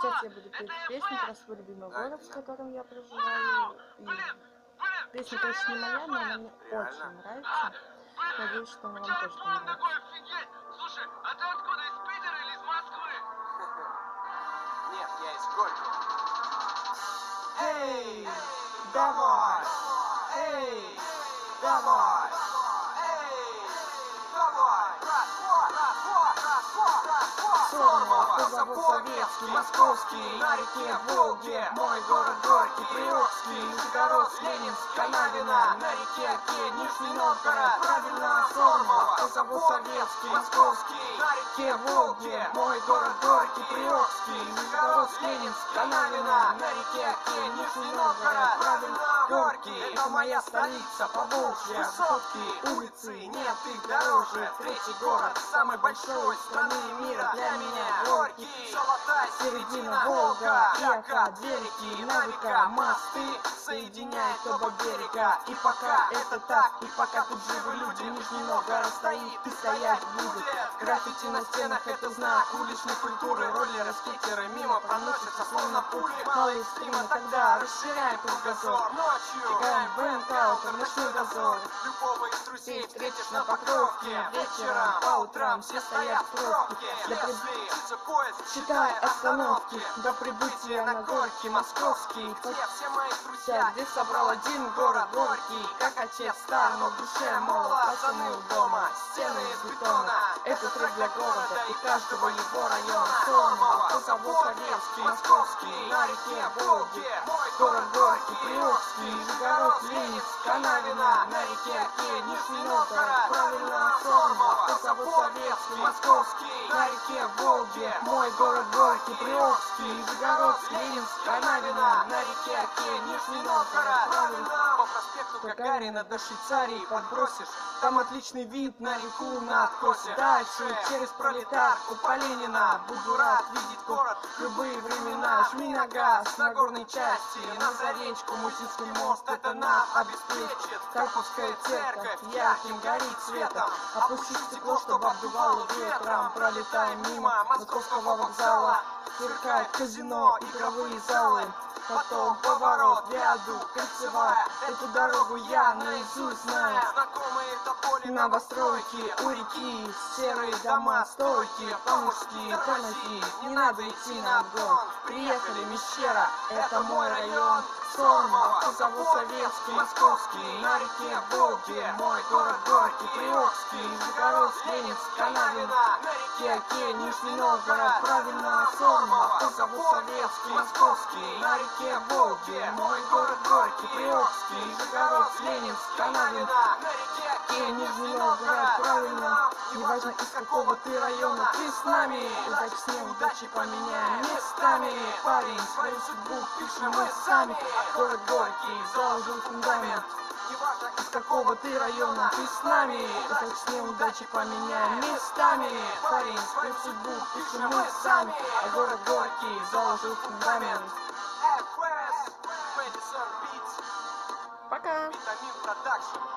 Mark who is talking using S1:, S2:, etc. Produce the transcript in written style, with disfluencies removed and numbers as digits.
S1: Сейчас я буду петь песню про свой любимый город, в котором я проживаю. И песня, конечно, не моя, но она мне очень нравится. Надеюсь, что она вам тоже понравится.
S2: Слушай, а ты откуда, из Питера или из Москвы? Нет, я из Горького.
S1: Эй, давай! Эй, давай! Сормов, позову советский, московский, на реке Волге, мой город Горький, Приокский, Нижегородск, Ленинск, Канавино, на реке Оке, Нижний Новгород, правильно, Сормов, позову советский, московский, на реке Волге, мой город Горький, Приокский, Нижегородск, Ленинск, Канавино, на реке Оке, Нижний Новгород, правильно, Горький, это моя столица, Поволжье, высотки, улицы, нет их дороже, третий город, самый большой страны мира для меня, Горький, золотая середина, Волга, Яка, две реки, Навика, мосты соединяют оба берега. И пока это так, и пока тут живы люди, Нижний Новгород стоит и стоять будет. Граффити на стенах — это знак уличной культуры, роллеры, скейтеры мимо проносятся словно пули. Малые стримы тогда расширяем кругозор, ночью играем в брейнкаутер, ночной дозор. Любого из друзей встретишь на Покровке, вечером, по утрам все стоят в пробке. Считай остановки до прибытия на Горький, московский. Все мои друзья здесь собрал один город Горький, как отец стар, но в душе молод, пацаны у дома, стены из бетона. Это трек для города и каждого его района. Сормов, позову советский, московский, на реке Волге, город Горький, Приокский, Нижегород, Ленинск, Канавино, на реке Оке, Нижний Новгород, правильно, Сормов, позову советский, московский, на реке Волге, мой город Горький, Приокский, Нижегород, Ленинск, Канавино, на реке Оке, Нижний Новгород, правильно.
S2: По проспекту Гагарина до Швейцарии подбросишь, там отличный вид на реку на откосе.
S1: Дальше через Пролетарку по Ленина, буду рад видеть город в любые времена. Жми на газ на горной части, на Заречку, Мусинский мост, это нас обеспечит. Карповская церковь ярким горит светом, опусти стекло, чтобы обдувало ветром. Пролетаем мимо Московского вокзала, сверкает казино, игровые залы. Потом поворот, виадук, кольцевая, эту дорогу я наизусть знаю.
S2: Знакомые тополи,
S1: Новостройки у реки, серые дома, стойки, по-мужски, по-ноги. Не надо идти на обгон, приехали, Мещера, это мой район. Сормов, позову советский, московский, на реке Волге, мой город Горький, Приокский, Нижегород, Ленинск, Канавино, на реке Оке, Нижний Новгород, правильно, Сормов, позову советский, московский, на реке Волге, мой город Горький, Приокский, Нижегород, Ленинск, Канавино, на реке Оке, Нижний Новгород, правильно. Неважно, из какого ты района, ты с нами. Удачи с неудачей поменяем местами. Парень, свою судьбу пишем мы сами. Город Горький заложил фундамент. Неважно, из какого ты района, ты с нами. Удачи с неудачей поменяем местами. Парень, свою судьбу пишем мы сами. А город Горький заложил фундамент.
S2: FS, Madison Beats,
S1: Пока!
S2: Vitamin Production.